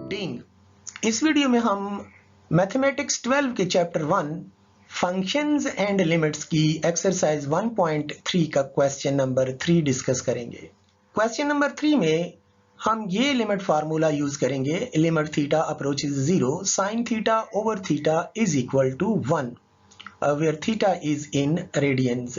डीइंग। इस वीडियो में हम मैथमेटिक्स 12 के चैप्टर 1 फंक्शंस एंड लिमिट्स की एक्सरसाइज 1.3 का क्वेश्चन नंबर 3 डिस्कस करेंगे। क्वेश्चन नंबर 3 में हम ये लिमिट फार्मूला यूज करेंगे, limit theta approaches 0 sine theta over theta is equal to 1 where theta is in radians.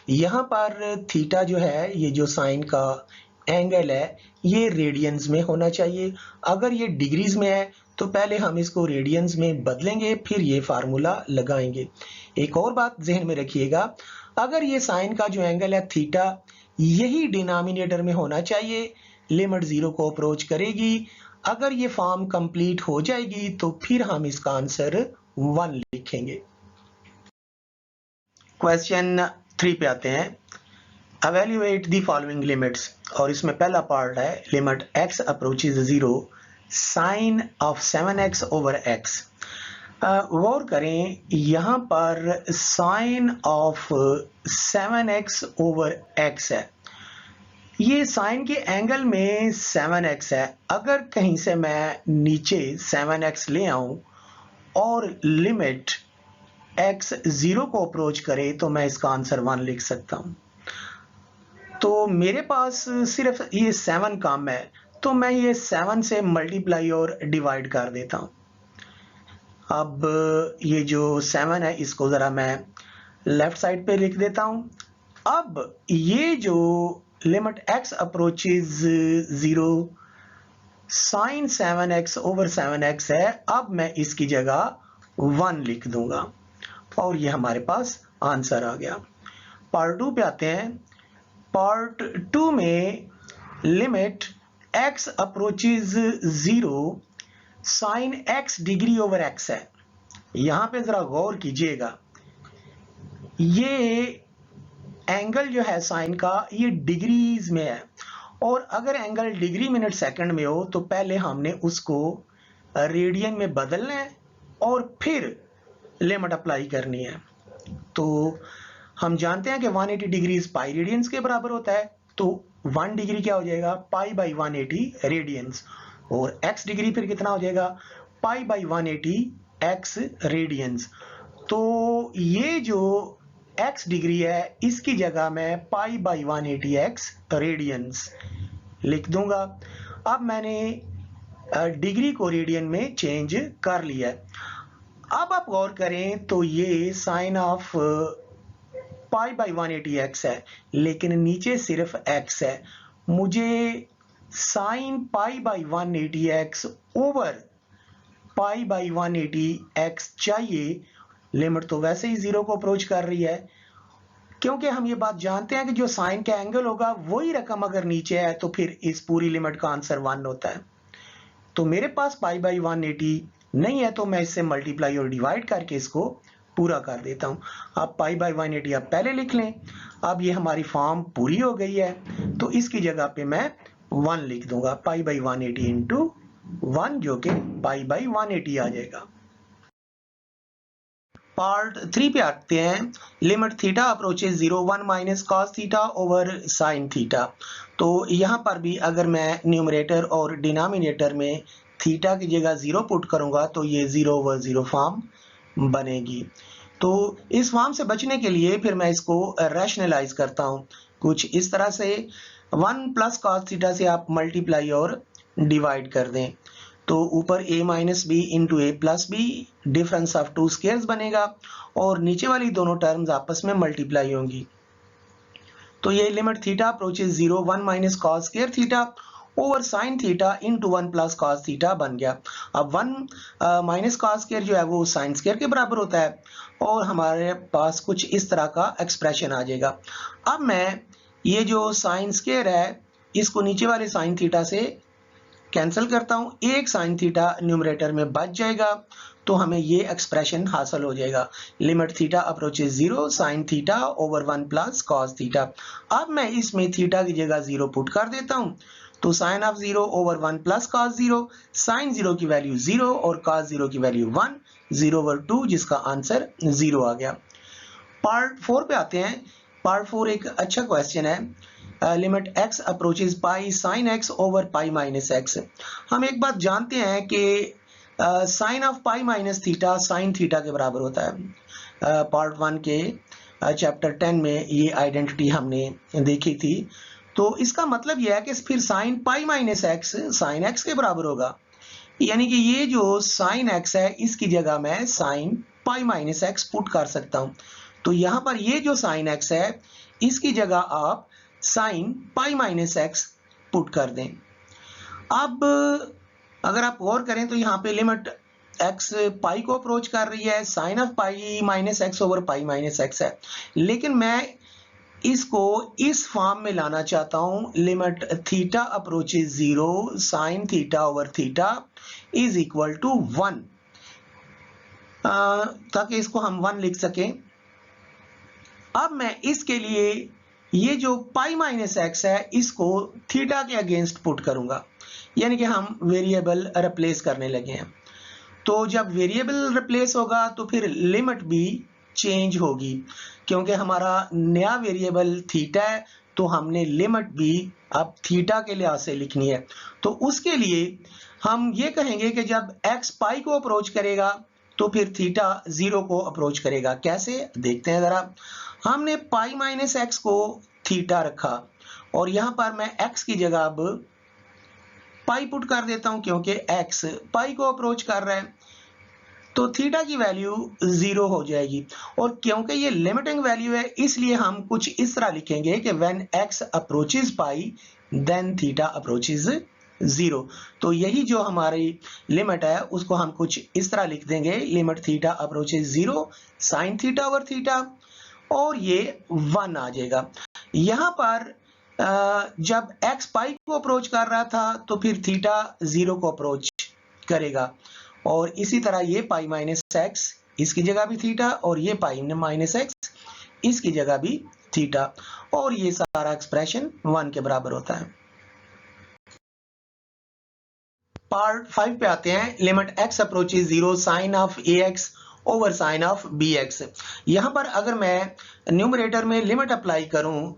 यहाँ पर थीटा जो है, ये जो साइन का एंगल है, ये रेडियंस में होना चाहिए। अगर ये डिग्रीज में है तो पहले हम इसको रेडियंस में बदलेंगे, फिर ये फार्मूला लगाएंगे। एक और बात जहन में रखिएगा, अगर ये साइन का जो एंगल है थीटा, यही डिनोमिनेटर में होना चाहिए, लिमिट 0 को अप्रोच करेगी। अगर ये फॉर्म कंप्लीट हो जाएगी तो फिर हम इसका आंसर 1 लिखेंगे। क्वेश्चन 3 पे आते हैं। Evaluate the following limits, और इसमें पहला पार्ट है limit x approaches 0 sine of 7x over x। गौर करें, यहाँ पर sign of 7x over x है। ये साइन के एंगल में 7x है। अगर कहीं से मैं नीचे 7x ले आऊं और लिमिट x 0 को अप्रोच करे तो मैं इसका आंसर 1 लिख सकता हूं। तो मेरे पास सिर्फ ये 7 काम है, तो मैं ये 7 से मल्टीप्लाई और डिवाइड कर देता हूं। अब ये जो 7 है इसको जरा मैं लेफ्ट साइड पे लिख देता हूं। अब ये जो limit x approaches 0 sine 7x over 7x है, अब मैं इसकी जगह 1 लिख दूंगा और ये हमारे पास आंसर आ गया। पार्ट 2 पे आते हैं। पार्ट 2 में limit x approaches 0 sine x degree over x है। यहां पे जरा गौर कीजिएगा, ये एंगल जो है साइन का, ये डिग्रीज में है, और अगर एंगल डिग्री मिनट सेकंड में हो तो पहले हमने उसको रेडियन में बदलना है और फिर लिमिट अप्लाई करनी है। तो हम जानते हैं कि 180 डिग्री पाई रेडियंस के बराबर होता है, तो 1 डिग्री क्या हो जाएगा, पाई बाई 180 रेडियंस, और x डिग्री फिर कितना हो जाएगा, पाई बाई 180 x रेडियंस। तो ये जो x डिग्री है इसकी जगह मैं पाई बाई 180 x रेडियंस लिख दूंगा। अब मैंने डिग्री को रेडियन में चेंज कर लिया है। अब आप गौर करें तो ये sine of pi by 180 x है, लेकिन नीचे सिर्फ x है। मुझे sine pi by 180 x over pi by 180 x चाहिए। लिमिट तो वैसे ही 0 को अप्रोच कर रही है, क्योंकि हम ये बात जानते हैं कि जो साइन का एंगल होगा वही रकम अगर नीचे है तो फिर इस पूरी लिमिट का आंसर 1 होता है। तो मेरे पास पाई बाई 180 नहीं है, तो मैं इससे मल्टीप्लाई और डिवाइड करके इसको पूरा कर देता हूं। आप पाई बाई 180 आप पहले लिख लें। अब ये हमारी फॉर्म पूरी हो गई है, तो इसकी जगह पे मैं 1 लिख दूंगा, पाई बाई 180 इंटू 1, जो कि पाई बाई 180 आ जाएगा। पार्ट 3 पे आते हैं। Limit theta approaches 0 1 minus cos theta over sine theta. तो यहाँ पर भी अगर मैं न्यूमरेटर और डिनोमिनेटर में थीटा की जगह 0 पुट करूंगा तो ये 0 ओवर 0 फॉर्म बनेगी। तो इस फॉर्म से बचने के लिए फिर मैं इसको रैशनलाइज करता हूँ कुछ इस तरह से। 1 प्लस कॉस थीटा से आप मल्टीप्लाई और डिवाइड कर दें, तो ऊपर a minus b into a plus b, difference of 2 squares बनेगा, और नीचे वाली दोनों टर्म्स आपस में मल्टीप्लाई होंगी। तो ये limit theta approaches 0 1 minus cos square theta over sine theta into 1 plus cos theta बन गया। अब 1 माइनस कॉस स्क्वायर जो है वो साइन स्क्वायर के बराबर होता है, और हमारे पास कुछ इस तरह का एक्सप्रेशन आ जाएगा। अब मैं ये जो साइन स्क्वायर है इसको नीचे वाले साइन थीटा से कैंसिल करता हूं, एक साइन थीटा न्यूमरेटर में बच जाएगा, तो हमें ये एक्सप्रेशन हासिल हो जाएगा। Limit theta approaches 0 sine theta over 1 plus cos theta. अब मैं इसमें थीटा की जगह 0 पुट कर देता हूं, तो sine of 0 over 1 plus cos 0, sine 0 की वैल्यू 0 और कॉस 0 की वैल्यू 1, 0 ओवर 2, जिसका आंसर 0 आ गया। पार्ट 4 पे आते हैं। पार्ट 4 एक अच्छा क्वेश्चन है। Limit x approaches pi sine x over pi minus x। हम एक बात जानते हैं कि sine of pi minus theta sine theta के बराबर होता है। पार्ट 1 के चैप्टर 10 में ये आइडेंटिटी हमने देखी थी। तो इसका मतलब यह है कि फिर sine pi minus x sine x के बराबर होगा, यानी कि ये जो साइन एक्स है इसकी जगह मैं sine pi minus x put कर सकता हूं। तो यहां पर ये जो साइन एक्स है इसकी जगह आप sine pi minus x put कर दें। अब अगर आप गौर करें तो यहाँ पे लिमिट एक्स पाई को अप्रोच कर रही है, sine of pi minus x over pi minus x है, लेकिन मैं इसको इस फॉर्म में लाना चाहता हूं, limit theta approaches 0 sine theta over theta is equal to 1, ताकि इसको हम 1 लिख सकें। अब मैं इसके लिए ये जो पाई माइनस एक्स है इसको थीटा के अगेंस्ट पुट करूंगा, यानी कि हम वेरिएबल रिप्लेस करने लगे हैं। तो जब वेरिएबल रिप्लेस होगा तो फिर लिमिट भी चेंज होगी, क्योंकि हमारा नया वेरिएबल थीटा है तो हमने लिमिट भी अब थीटा के लिहाज से लिखनी है। तो उसके लिए हम ये कहेंगे कि जब x पाई को अप्रोच करेगा तो फिर थीटा 0 को अप्रोच करेगा। कैसे देखते हैं जरा। हमने पाई माइनस एक्स को थीटा रखा और यहां पर मैं x की जगह अब पाई पुट कर देता हूं, क्योंकि x पाई को अप्रोच कर रहा है तो थीटा की वैल्यू 0 हो जाएगी। और क्योंकि ये लिमिटिंग वैल्यू है इसलिए हम कुछ इस तरह लिखेंगे कि when x approaches pi then theta approaches 0। तो यही जो हमारी लिमिट है उसको हम कुछ इस तरह लिख देंगे, limit theta approaches 0 sine theta over theta, और ये 1 आ जाएगा। यहां पर जब x पाई को अप्रोच कर रहा था तो फिर थीटा 0 को अप्रोच करेगा, और इसी तरह ये पाई माइनस एक्स इसकी जगह भी थीटा और ये पाई माइनस एक्स इसकी जगह भी थीटा, और ये सारा एक्सप्रेशन 1 के बराबर होता है। पार्ट 5 पे आते हैं, limit x approaches 0 sine of ax over sine of bx। यहां पर अगर मैं न्यूमरेटर में लिमिट अप्लाई करूं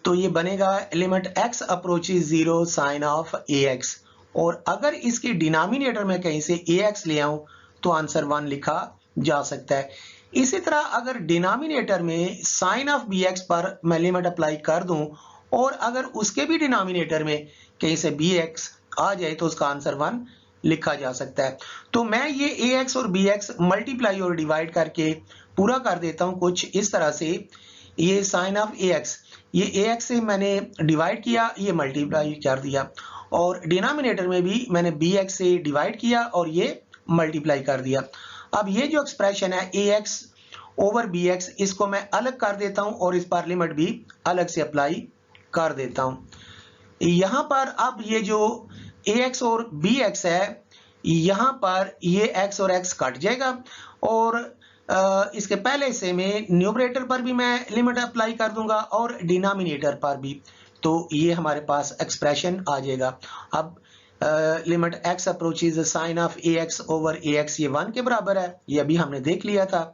तो ये बनेगा limit x approaches 0 sine of ax, और अगर इसके डिनोमिनेटर में कहीं से ax ले आऊं तो आंसर 1 लिखा जा सकता है। इसी तरह अगर डिनोमिनेटर में साइन ऑफ bx पर मैं लिमिट अप्लाई कर दूं और अगर उसके भी डिनोमिनेटर में कहीं से bx आ जाए तो उसका आंसर 1 लिखा जा सकता है। तो मैं ये ax और bx मल्टीप्लाई और डिवाइड करके पूरा कर देता हूं कुछ इस तरह से। ये साइन ऑफ ax, ये ax से मैंने डिवाइड किया, ये मल्टीप्लाई कर दिया, और डिनोमिनेटर में भी मैंने bx से डिवाइड किया और ये मल्टीप्लाई कर दिया। अब ये जो एक्सप्रेशन है ax ओवर bx इसको मैं अलग कर देता हूं और इस पर लिमिट भी अलग से अप्लाई कर देता हूं। यहां पर अब ये जो ax और bx है यहां पर ये x और x कट जाएगा, और इसके पहले से में न्यूमरेटर पर भी मैं लिमिट अप्लाई कर दूंगा और डिनोमिनेटर पर भी, तो ये हमारे पास एक्सप्रेशन आ जाएगा। अब limit x approaches sine of ax over ax ये 1 के बराबर है, ये अभी हमने देख लिया था।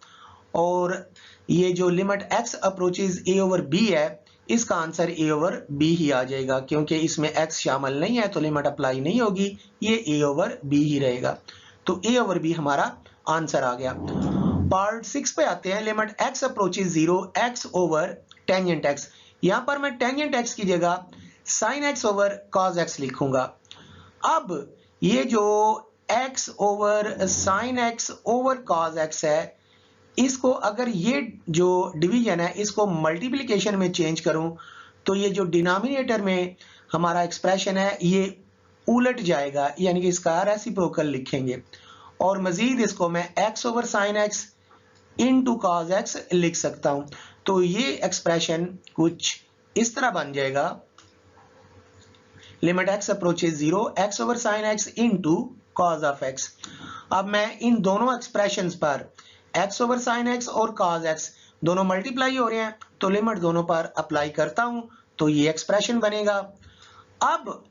और ये जो limit x approaches a over b है इसका आंसर a ओवर b ही आ जाएगा, क्योंकि इसमें x शामिल नहीं है तो लिमिट अप्लाई नहीं होगी, ये a ओवर b ही रहेगा। तो a ओवर b हमारा आंसर आ गया। पार्ट 6 पे आते हैं, limit x approaches 0 x over tangent x। यहां पर मैं टेंजेंट x की जगह sine x over cos x लिखूंगा। अब ये जो x over sine x over cos x है इसको अगर ये जो डिवीजन है इसको मल्टीप्लिकेशन में चेंज करूं तो ये जो डिनोमिनेटर में हमारा एक्सप्रेशन है ये उलट जाएगा, यानी कि इसका रेसिप्रोकल लिखेंगे, और मजीद इसको मैं x over sine x into cos x लिख सकता हूं। तो ये एक्सप्रेशन कुछ इस तरह बन जाएगा, limit x approaches 0 x over sine x into cos of x। अब मैं इन दोनों एक्सप्रेशंस पर x ओवर साइन x और कॉस x दोनों मल्टीप्लाई हो रहे हैं तो लिमिट दोनों पर अप्लाई करता हूं तो ये एक्सप्रेशन बनेगा। अब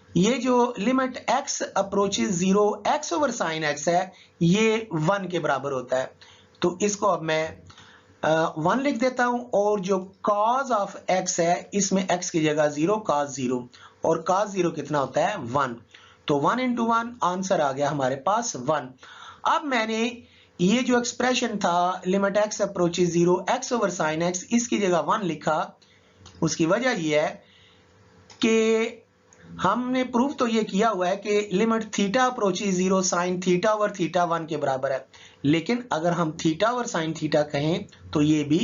ये जो limit x approaches 0 x over sine x है ये 1 के बराबर होता है, तो इसको अब मैं 1 लिख देता हूं और जो cos ऑफ x है इसमें x की जगह 0 cos 0 और cos 0 कितना होता है 1, तो 1 into 1 आंसर आ गया हमारे पास 1। अब मैंने ये जो एक्सप्रेशन था limit x approaches 0 x over sine x इसकी जगह 1 लिखा। उसकी वजह ये है कि हमने प्रूफ तो ये किया हुआ है कि limit theta approaches 0 sine theta over theta 1 के बराबर है, लेकिन अगर हम थीटा ओवर साइन थीटा कहें तो ये भी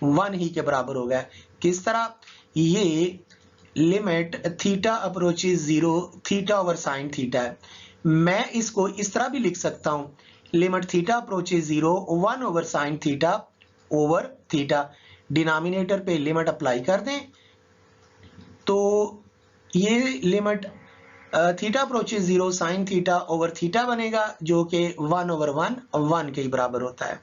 1 ही के बराबर होगा। किस तरह? ये limit theta approaches 0 theta over sine theta है। मैं इसको इस तरह भी लिख सकता हूं, limit theta approaches 0 1 over sign theta over theta. Denominator पे लिमिट अप्लाई कर दें तो ये limit theta approaches 0 sine theta over theta बनेगा, जो कि 1 ओवर 1 के बराबर होता है।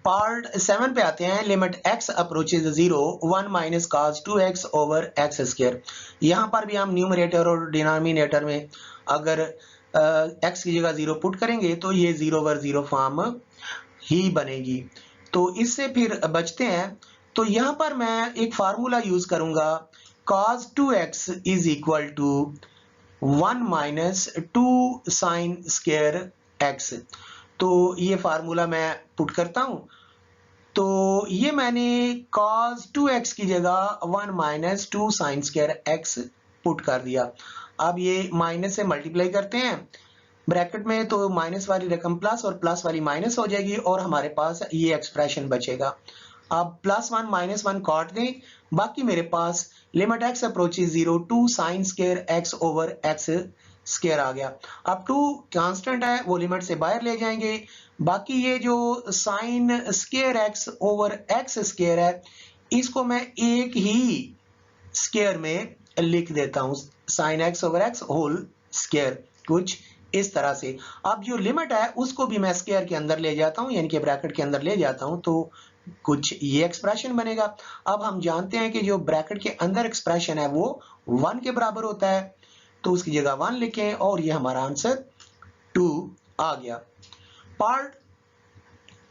पार्ट 7 पे आते हैं। Limit x approaches 0 1 minus cos 2x over x square. यहां पर भी हम न्यूमरेटर और डिनोमिनेटर में अगर x की जगह 0 पुट करेंगे तो ये 0 ओवर 0 फॉर्म ही बनेगी। तो इससे फिर बचते हैं। तो यहां पर मैं एक फार्मूला यूज करूंगा, cos 2x is equal to 1 minus 2 sine square x। तो ये फार्मूला मैं पुट करता हूं। तो ये मैंने cos 2x की जगह 1 minus 2 sine square x put कर दिया। अब ये माइनस से मल्टीप्लाई करते हैं ब्रैकेट में, तो माइनस वाली रकम प्लस और प्लस वाली माइनस हो जाएगी और हमारे पास ये एक्सप्रेशन बचेगा। अब +1 -1 काट दें, बाकी मेरे पास limit x approaches 0 2 sine square x over x square आ गया। अब 2 कांस्टेंट है, वो लिमिट से बाहर ले जाएंगे। बाकी ये जो sign square x over x square है, इसको मैं एक ही स्क्वायर में लिख देता हूं, sine x over x whole square, कुछ इस तरह से। अब जो लिमिट है उसको भी मैं स्क्वायर के अंदर ले जाता हूं, यानी कि ब्रैकेट के अंदर ले जाता हूं, तो कुछ ये एक्सप्रेशन बनेगा। अब हम जानते हैं कि जो ब्रैकेट के अंदर एक्सप्रेशन है वो 1 के बराबर होता है, तो उसकी जगह 1 लिखें और ये हमारा आंसर 2 आ गया। पार्ट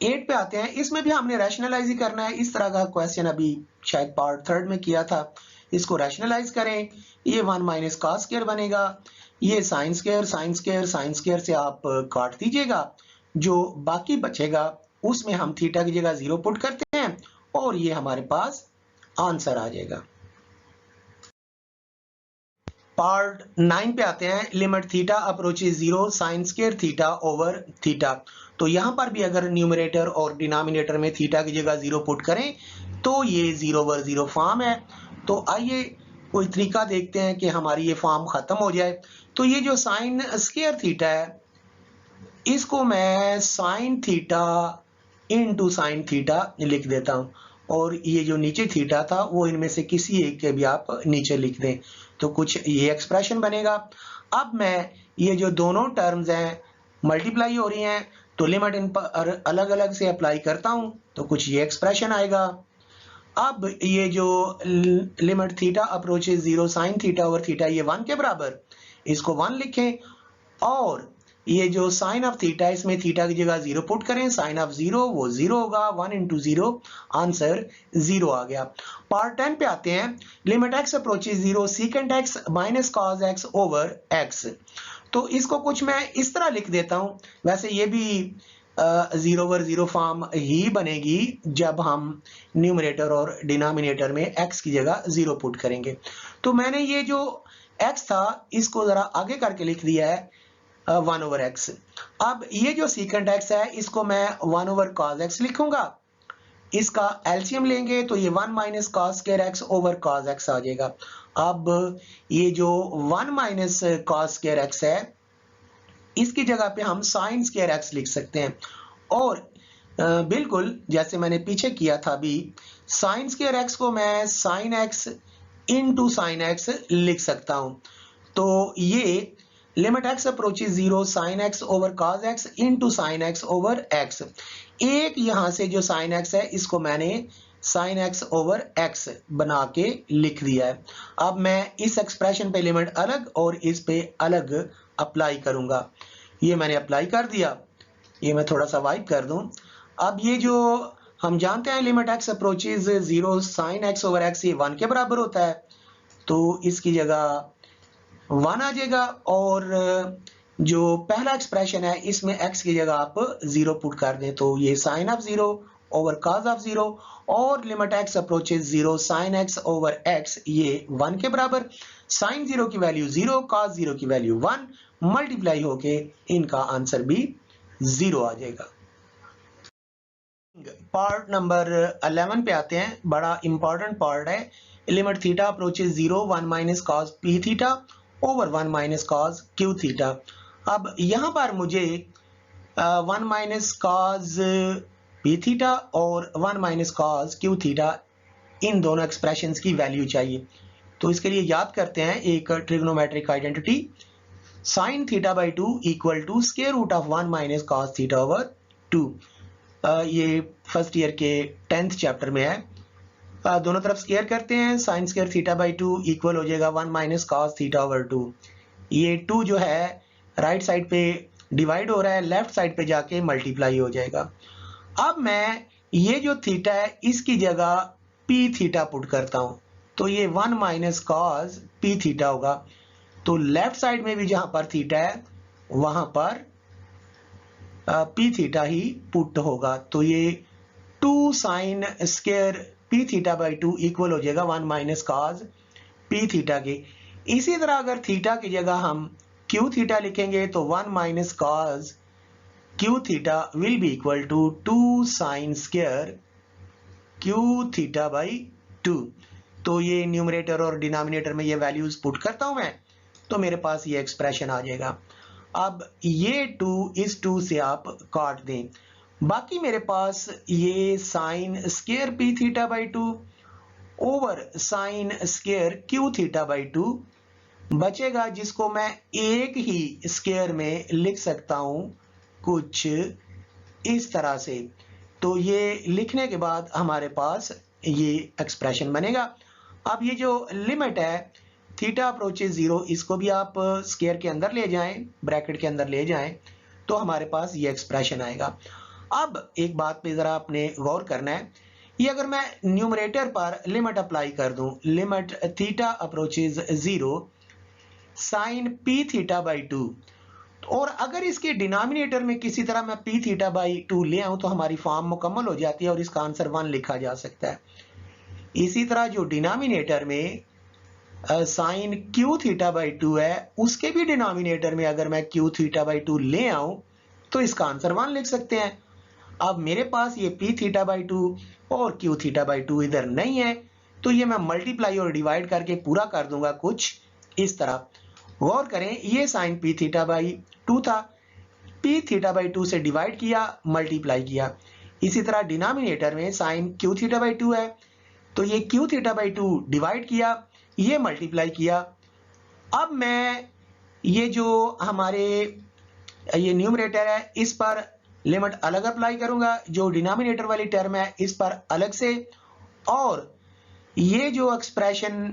8 पे आते हैं। इसमें भी हमने रैशनलाइज ही करना है। इस तरह का क्वेश्चन अभी शायद पार्ट 3 में किया था। इसको रैशनलाइज करें, ये 1 माइनस cos स्क्वायर बनेगा, ये sine square sine square sine square से आप काट दीजिएगा, जो बाकी बचेगा उसमें हम थीटा की जगह 0 पुट करते हैं और ये हमारे पास आंसर आ जाएगा। पार्ट 9 पे आते हैं। Limit theta approaches 0 sine square theta over theta. तो यहां पर भी अगर न्यूमरेटर और डिनोमिनेटर में थीटा की जगह 0 पुट करें तो ये 0 ओवर 0 फॉर्म है। तो आइए कोई तरीका देखते हैं कि हमारी ये फॉर्म खत्म हो जाए। तो ये जो साइन स्क्वायर थीटा है, इसको मैं sine theta into sine theta लिख देता हूं, और ये जो नीचे थीटा था वो इनमें से किसी एक के भी आप नीचे लिख दें, तो कुछ ये एक्सप्रेशन बनेगा। अब मैं ये जो दोनों टर्म्स हैं मल्टीप्लाई हो रही हैं, तो लिमिट इन पर अलग अलग से अप्लाई करता हूं, तो कुछ ये एक्सप्रेशन आएगा। अब ये जो limit theta approaches 0 sine theta over theta, ये 1 के बराबर, इसको 1 लिखें, और ये जो साइन ऑफ थीटा, इसमें थीटा की जगह 0 पुट करें, साइन ऑफ 0 वो 0 होगा, 1 इंटू 0 आंसर 0 आ गया। पार्ट 10 पे आते हैं। Limit x approaches 0 secant x minus cos x over x। तो इसको कुछ मैं इस तरह लिख देता हूं, वैसे ये भी 0 ओवर 0 फॉर्म ही बनेगी जब हम न्यूमरेटर और डिनोमिनेटर में x की जगह 0 पुट करेंगे। तो मैंने ये जो x था इसको जरा आगे करके लिख दिया है 1 ओवर x। अब ये जो सीकेंट x है इसको मैं 1 ओवर cos x लिखूंगा, इसका एलसीएम लेंगे तो ये 1 minus cos square x over cos x आ जाएगा। अब ये जो 1 माइनस cos स्क्वायर x है, इसकी जगह पे हम साइन स्क्वायर x लिख सकते हैं, और बिल्कुल जैसे मैंने पीछे किया था भी, साइन स्क्वायर x को मैं sine x into sine x लिख सकता हूं। तो ये limit x approaches 0 sine x over cos x into sine x over x। एक यहां से जो साइन x है इसको मैंने साइन x ओवर x बना के लिख दिया है। अब मैं इस एक्सप्रेशन पे लिमिट अलग और इस पे अलग अप्लाई करूंगा। ये मैंने अप्लाई कर दिया, ये मैं थोड़ा सा वाइप कर दूं। अब ये जो हम जानते हैं limit x approaches 0 sine x over x ये 1 के बराबर होता है, तो इसकी जगह 1 आ जाएगा और जो पहला एक्सप्रेशन है इसमें x की जगह आप 0 पुट कर दें, तो ये sine of 0 over cos of 0 और limit x approaches 0 sine x over x ये 1 के बराबर, साइन 0 की वैल्यू 0 cos 0 की वैल्यू 1 मल्टीप्लाई होके इनका आंसर भी 0 आ जाएगा। पार्ट नंबर 11 पे आते हैं, बड़ा इंपॉर्टेंट पार्ट है। Limit theta approaches 0 1 minus cos P theta over 1 minus cos q theta. अब यहाँ पर मुझे 1 माइनस कॉस पी थीटा और 1 minus cos q theta in दोनों एक्सप्रेशंस की वैल्यू चाहिए। तो इसके लिए याद करते हैं एक trigonometric identity, sine theta by 2 equal to square root of 1 minus cos theta over 2। ये फर्स्ट ईयर के 10th चैप्टर में है। दोनों तरफ स्क्वायर करते हैं, sine square theta by 2 equal हो जाएगा 1 माइनस कॉस थीटा ओवर 2। ये 2 जो है राइट साइड पे डिवाइड हो रहा है, लेफ्ट साइड पे जाके मल्टीप्लाई हो जाएगा। अब मैं ये जो थीटा है इसकी जगह पी थीटा पुट करता हूं, तो ये 1 माइनस कॉस पी थीटा होगा। तो लेफ्ट साइड में भी जहां पर थीटा है वहां पर पी थीटा ही पुट होगा, तो ये 2 sine square P theta by 2 equal हो जाएगा 1 माइनस कॉस पी थीटा के। इसी तरह अगर थीटा की जगह हम क्यू थीटा लिखेंगे तो 1 minus cos q theta will be equal to 2 sine square q theta by 2। तो ये न्यूमरेटर और डिनोमिनेटर में ये वैल्यूज पुट करता हूं मैं, तो मेरे पास ये एक्सप्रेशन आ जाएगा। अब ये 2 इस 2 से आप काट दें, बाकी मेरे पास ये sine square P theta by 2 over sign square q theta by 2 बचेगा, जिसको मैं एक ही स्क्वायर में लिख सकता हूं कुछ इस तरह से। तो ये लिखने के बाद हमारे पास ये एक्सप्रेशन बनेगा। अब ये जो लिमिट है थीटा अप्रोचेज 0, इसको भी आप स्क्वायर के अंदर ले जाएं, ब्रैकेट के अंदर ले जाएं, तो हमारे पास ये एक्सप्रेशन आएगा। अब एक बात पे जरा आपने गौर करना है, ये अगर मैं न्यूमरेटर पर लिमिट अप्लाई कर दूं, limit theta approaches 0 sine p theta by 2, और अगर इसके डिनोमिनेटर में किसी तरह मैं पी थीटा बाई 2 ले आऊं तो हमारी फॉर्म मुकम्मल हो जाती है और इसका आंसर 1 लिखा जा सकता है। इसी तरह जो डिनोमिनेटर में साइन क्यू थीटा बाई 2 है, उसके भी डिनोमिनेटर में अगर मैं क्यू थीटा बाई 2 ले आऊं तो इसका आंसर 1 लिख सकते हैं। अब मेरे पास ये पी थीटा बाई 2 और क्यू थीटा बाई 2 इधर नहीं है, तो ये मैं मल्टीप्लाई और डिवाइड करके पूरा कर दूंगा कुछ इस तरह। गौर करें, ये साइन पी थीटा बाई 2 था, पी थीटा बाई 2 से डिवाइड किया, मल्टीप्लाई किया। इसी तरह डिनोमिनेटर में साइन क्यू थीटा बाई 2 है, तो ये क्यू थीटा बाई 2 डिवाइड किया, ये मल्टीप्लाई किया। अब मैं ये जो हमारे ये न्यूमरेटर है इस पर लिमिट अलग अप्लाई करूंगा, जो डिनोमिनेटर वाली टर्म है इस पर अलग से, और ये जो expression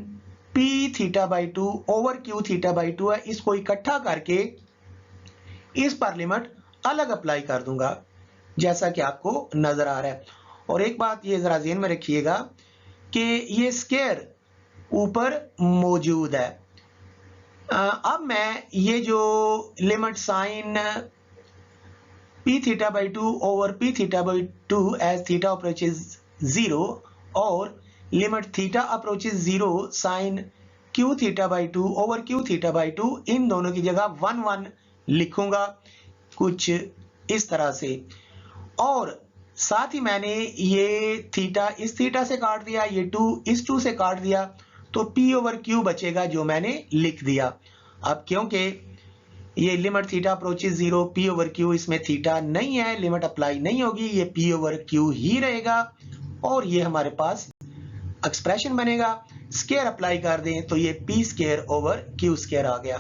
P theta by 2 over q theta by 2 है, इसको इकट्ठा करके इस पर लिमिट अलग अप्लाई कर दूंगा, जैसा कि आपको नजर आ रहा है। और एक बात ये जरा ज़हन में रखिएगा कि ये स्क्वायर ऊपर मौजूद है। अब मैं ये जो limit sine p theta by 2 over p theta by 2 as theta approaches 0 और limit theta approaches 0 sine q theta by 2 over q theta by 2, इन दोनों की जगह 1 1 लिखूंगा कुछ इस तरह से। और साथ ही मैंने ये थीटा इस थीटा से काट दिया, ये 2 इस 2 से काट दिया, तो p ओवर q बचेगा जो मैंने लिख दिया। अब क्योंकि ये limit theta approaches 0 p over q, इसमें थीटा नहीं है, लिमिट अप्लाई नहीं होगी, ये p ओवर q ही रहेगा और ये हमारे पास एक्सप्रेशन बनेगा। स्क्वायर अप्लाई कर दें तो ये p square over q square आ गया।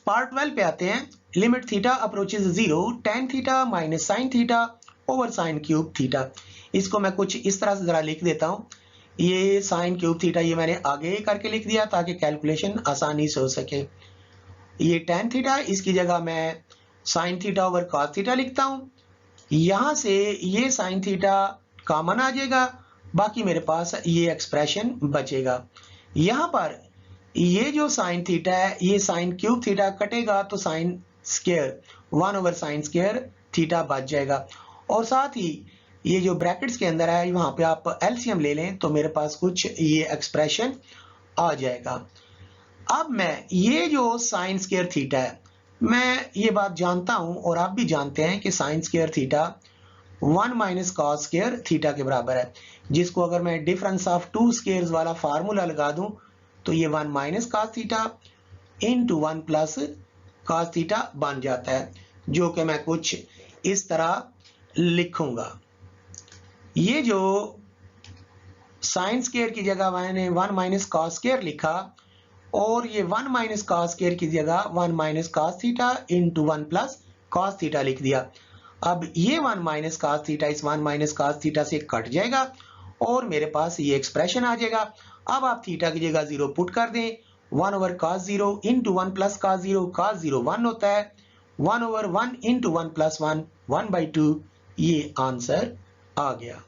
पार्ट 12 पे आते हैं, limit theta approaches 0 tan theta minus sine theta over sine cube theta. इसको मैं कुछ इस तरह से जरा लिख देता हूं, ये साइन क्यूब थीटा ये मैंने आगे करके लिख दिया ताकि कैलकुलेशन आसानी से हो सके। ये tan थीटा, इसकी जगह मैं sign theta over cos theta लिखता हूं, यहां से ये साइन थीटा कॉमन आ जाएगा, बाकी मेरे पास ये एक्सप्रेशन बचेगा। यहां पर ये जो साइन थीटा है ये साइन क्यूब थीटा कटेगा तो sine square 1 over sine square theta बच जाएगा। और साथ ही ये जो ब्रैकेट्स के अंदर है वहां पे आप एलसीएम ले लें तो मेरे पास कुछ ये एक्सप्रेशन आ जाएगा। अब मैं ये जो साइन स्क्वायर थीटा है, मैं ये बात जानता हूं और आप भी जानते हैं कि sine square theta 1 minus cos square theta के बराबर है, जिसको अगर मैं डिफरेंस ऑफ टू स्क्वायर्स वाला फार्मूला लगा दूं तो ये 1 minus cos theta into 1 plus cos theta बन जाता है, जो कि मैं कुछ इस तरह लिखूंगा। ये जो साइन स्क्वायर की जगह मैंने 1 माइनस कॉस स्क्वायर लिखा और ये 1 माइनस कॉस स्क्वायर की जगह 1 minus cos theta into 1 plus cos theta लिख दिया। अब ये 1 माइनस कॉस थीटा इस 1 माइनस कॉस थीटा से कट जाएगा और मेरे पास ये एक्सप्रेशन आ जाएगा। अब आप थीटा की जगह 0 पुट कर दें, 1 over cos 0 into 1 plus cos 0, cos 0 1 होता है, 1 ओवर 1 इंटू 1 प्लस 1 1/2, ये आंसर आ गया।